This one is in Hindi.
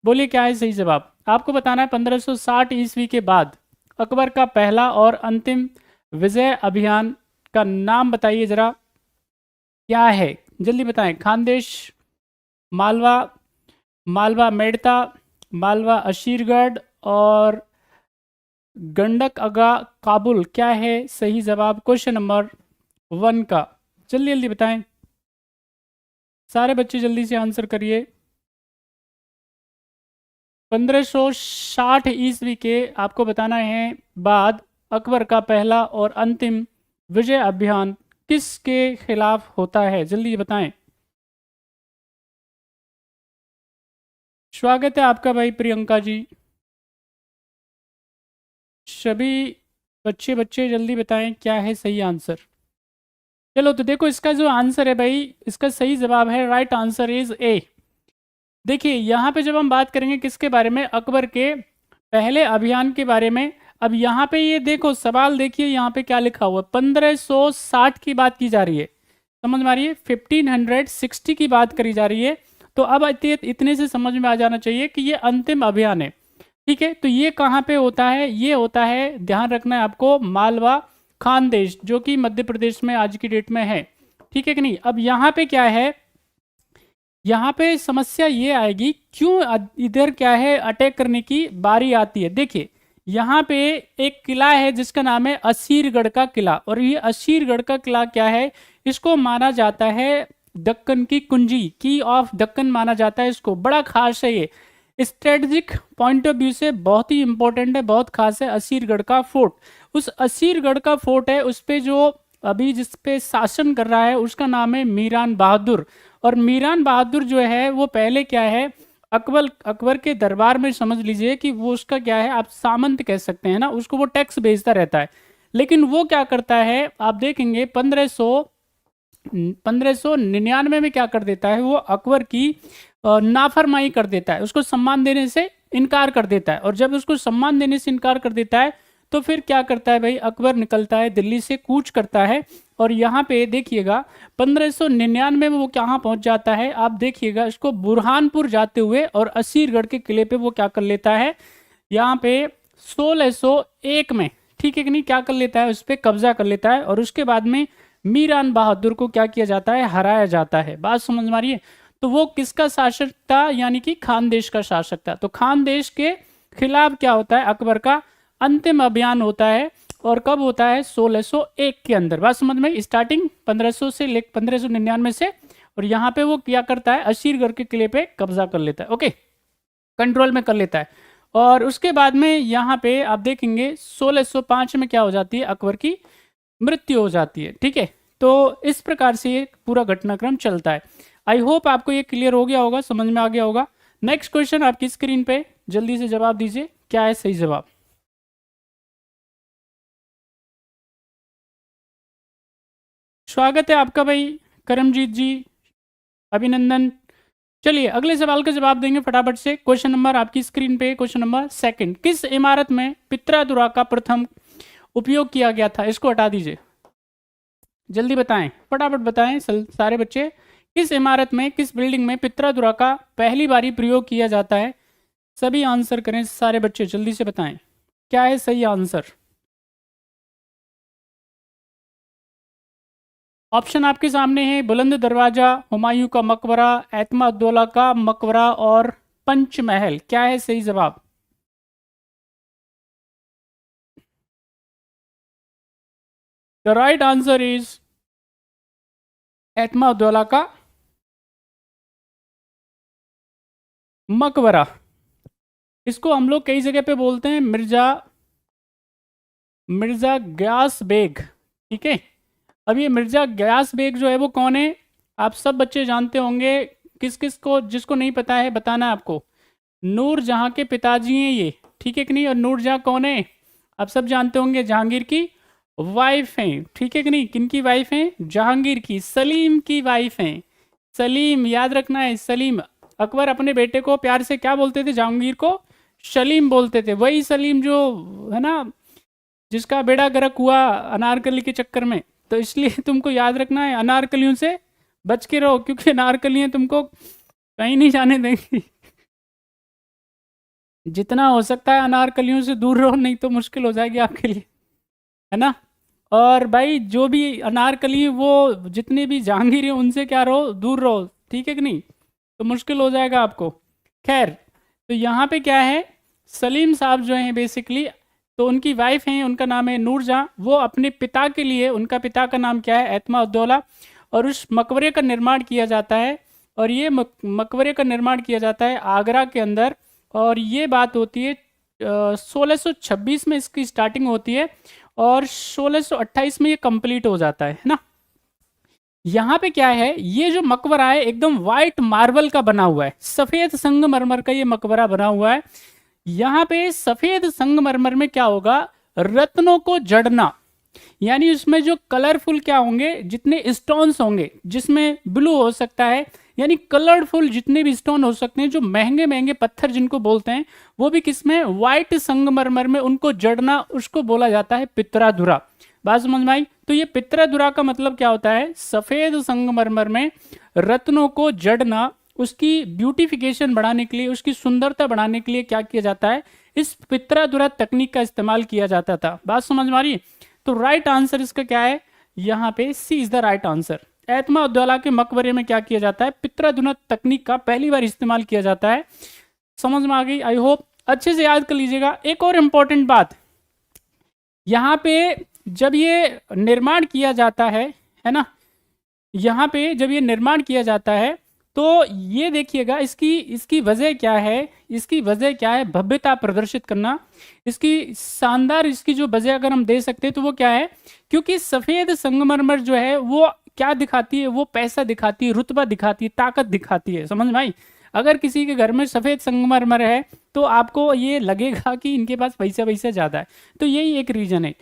बोलिए क्या है सही जवाब। आपको बताना है 1560 ईस्वी के बाद अकबर का पहला और अंतिम विजय अभियान का नाम बताइए जरा, क्या है? जल्दी बताएं। खानदेश, मालवा, मालवा मेड़ता, मालवा अशीरगढ़ और गंडक अगा काबुल, क्या है सही जवाब क्वेश्चन नंबर 1 का? जल्दी जल्दी बताएं, सारे बच्चे जल्दी से आंसर करिए। 1560 ईस्वी के आपको बताना है बाद अकबर का पहला और अंतिम विजय अभियान किसके खिलाफ होता है? जल्दी बताएं। स्वागत है आपका भाई प्रियंका जी। सभी बच्चे बच्चे जल्दी बताएं क्या है सही आंसर। चलो तो देखो, इसका जो आंसर है भाई, इसका सही जवाब है, राइट आंसर इज ए। देखिए यहाँ पे जब हम बात करेंगे किसके बारे में, अकबर के पहले अभियान के बारे में। अब यहाँ पे ये देखो सवाल, देखिए यहाँ पे क्या लिखा हुआ है, 1560 की बात की जा रही है, समझ में आ रही है? 1560 की बात करी जा रही है। तो अब इतने से समझ में आ जाना चाहिए कि ये अंतिम अभियान है। ठीक है, तो ये कहाँ पे होता है? ये होता है, ध्यान रखना है आपको, मालवा खानदेश, जो कि मध्य प्रदेश में आज की डेट में है। ठीक है कि नहीं? अब यहाँ पे क्या है, यहाँ पे समस्या ये आएगी, क्यों इधर क्या है अटैक करने की बारी आती है। देखिए यहाँ पे एक किला है जिसका नाम है असीरगढ़ का किला, और ये असीरगढ़ का किला क्या है, इसको माना जाता है दक्कन की कुंजी, की ऑफ दक्कन माना जाता है इसको। बड़ा खास है ये, स्ट्रेटजिक पॉइंट ऑफ व्यू से बहुत ही इंपॉर्टेंट है, बहुत खास है असीरगढ़ का फोर्ट। उस असीरगढ़ का फोर्ट है, उस पे जो अभी जिस पे शासन कर रहा है उसका नाम है मीरान बहादुर। और मीरान बहादुर जो है वो पहले क्या है, अकबर के दरबार में, समझ लीजिए कि वो उसका क्या है, आप सामंत कह सकते हैं ना, उसको वो टैक्स भेजता रहता है। लेकिन वो क्या करता है, आप देखेंगे 1599 में क्या कर देता है, वो अकबर की नाफरमानी कर देता है, उसको सम्मान देने से इनकार कर देता है। और जब उसको सम्मान देने से इनकार कर देता है तो फिर क्या करता है भाई, अकबर निकलता है, दिल्ली से कूच करता है। और यहाँ पे देखिएगा 1599 में वो कहाँ पहुंच जाता है, आप देखिएगा इसको, बुरहानपुर जाते हुए, और असीरगढ़ के किले पे वो क्या कर लेता है, यहाँ पे 1601 में, ठीक है कि नहीं, क्या कर लेता है, उस पर कब्जा कर लेता है। और उसके बाद में मीरान बहादुर को क्या किया जाता है, हराया जाता है। बात समझ में आ रही है? तो वो किसका शासक था, यानी कि खानदेश का शासक था। तो खानदेश के खिलाफ क्या होता है, अकबर का अंतिम अभियान होता है। और कब होता है, 1601 के अंदर। बात समझ में? स्टार्टिंग 1500 से 1599 से। और यहाँ पे वो क्या करता है, असीरगढ़ के किले पे कब्जा कर लेता है, ओके, कंट्रोल में कर लेता है। और उसके बाद में यहाँ पे आप देखेंगे 1605 में क्या हो जाती है, अकबर की मृत्यु हो जाती है। ठीक है, तो इस प्रकार से ये पूरा घटनाक्रम चलता है। आई होप आपको ये क्लियर हो गया होगा, समझ में आ गया होगा। नेक्स्ट क्वेश्चन आपकी स्क्रीन पे, जल्दी से जवाब दीजिए, क्या है सही जवाब। स्वागत है आपका भाई करमजीत जी, अभिनंदन। चलिए अगले सवाल का जवाब देंगे फटाफट से। क्वेश्चन नंबर आपकी स्क्रीन पे, क्वेश्चन नंबर 2, किस इमारत में पित्रादुरा का प्रथम उपयोग किया गया था? इसको हटा दीजिए, जल्दी बताएं, फटाफट बताएं सारे बच्चे। किस इमारत में, किस बिल्डिंग में पित्रादुरा का पहली बारी प्रयोग किया जाता है? सभी आंसर करें, सारे बच्चे जल्दी से बताएं क्या है सही आंसर। ऑप्शन आपके सामने है, बुलंद दरवाजा, हुमायूं का मकबरा, एतमादुल्ला का मकबरा और पंचमहल, क्या है सही जवाब? The right answer is Itimad-ud-Daulah का मकबरा। इसको हम लोग कई जगह पे बोलते हैं मिर्जा मिर्जा गयास बेग। ठीक है, अब ये मिर्जा गयास बेग जो है वो कौन है, आप सब बच्चे जानते होंगे। किस किस को, जिसको नहीं पता है बताना है आपको। नूर जहां के पिताजी हैं ये, ठीक है कि नहीं? और नूर जहां कौन है, आप सब जानते होंगे, जहांगीर की वाइफ हैं, ठीक है कि नहीं? किनकी वाइफ हैं, जहांगीर की, सलीम की वाइफ हैं। सलीम, याद रखना है, सलीम। अकबर अपने बेटे को प्यार से क्या बोलते थे, जहांगीर को सलीम बोलते थे। वही सलीम जो है ना, जिसका बेड़ा गर्क हुआ अनारकली के चक्कर में। तो इसलिए तुमको याद रखना है, अनारकलियों से बच के रहो, क्योंकि अनारकलियां तुमको कहीं नहीं जाने देंगी। जितना हो सकता है अनारकलियों से दूर रहो, नहीं तो मुश्किल हो जाएगी आपके लिए, है ना। और भाई जो भी अनारकली वो जितने भी जहांगीर हैं उनसे क्या रहो, दूर रहो, ठीक है कि नहीं, तो मुश्किल हो जाएगा आपको। खैर, तो यहाँ पे क्या है, सलीम साहब जो हैं बेसिकली, तो उनकी वाइफ हैं, उनका नाम है नूरजहां, वो अपने पिता के लिए, उनका पिता का नाम क्या है, एतमाउद्दौला, और उस मकबरे का निर्माण किया जाता है। और ये मकबरे का निर्माण किया जाता है आगरा के अंदर, और ये बात होती है 1626 में इसकी स्टार्टिंग होती है, और 1628 में ये कंप्लीट हो जाता है ना। यहाँ पे क्या है, ये जो मकबरा है एकदम वाइट मार्बल का बना हुआ है, सफेद संगमरमर का ये मकबरा बना हुआ है। यहाँ पे सफेद संगमरमर में क्या होगा, रत्नों को जड़ना, यानी उसमें जो कलरफुल क्या होंगे, जितने स्टोन्स होंगे, जिसमें ब्लू हो सकता है, यानी कलरफुल जितने भी स्टोन हो सकते हैं, जो महंगे महंगे पत्थर जिनको बोलते हैं, वो भी किसमें, वाइट संगमरमर में उनको जड़ना, उसको बोला जाता है पित्राधुरा। बात समझ में आई। तो ये पित्राधुरा का मतलब क्या होता है, सफेद संगमरमर में रत्नों को जड़ना, उसकी ब्यूटिफिकेशन बढ़ाने के लिए, उसकी सुंदरता बढ़ाने के लिए क्या किया जाता है, इस पित्राधुरा तकनीक का इस्तेमाल किया जाता था। बात समझ में आ रही है। तो राइट आंसर इसका क्या है, यहाँ पे सी इज द राइट आंसर। एतमाउद्दौला के मकबरे में क्या किया जाता है, पित्राधुरा तकनीक का पहली बार इस्तेमाल किया जाता है। समझ में आ गई, आई होप अच्छे से याद कर लीजिएगा। एक और इंपॉर्टेंट बात, यहाँ पे जब ये निर्माण किया जाता है ना, यहाँ पे जब ये निर्माण किया जाता है, तो ये देखिएगा इसकी इसकी वजह क्या है, इसकी वजह क्या है, भव्यता प्रदर्शित करना, इसकी शानदार, इसकी जो वजह अगर हम दे सकते हैं तो वो क्या है, क्योंकि सफ़ेद संगमरमर जो है वो क्या दिखाती है, वो पैसा दिखाती है, रुतबा दिखाती है, ताकत दिखाती है। समझ में आई। अगर किसी के घर में सफ़ेद संगमरमर है तो आपको ये लगेगा कि इनके पास पैसा ज़्यादा है, तो यही एक रीज़न है।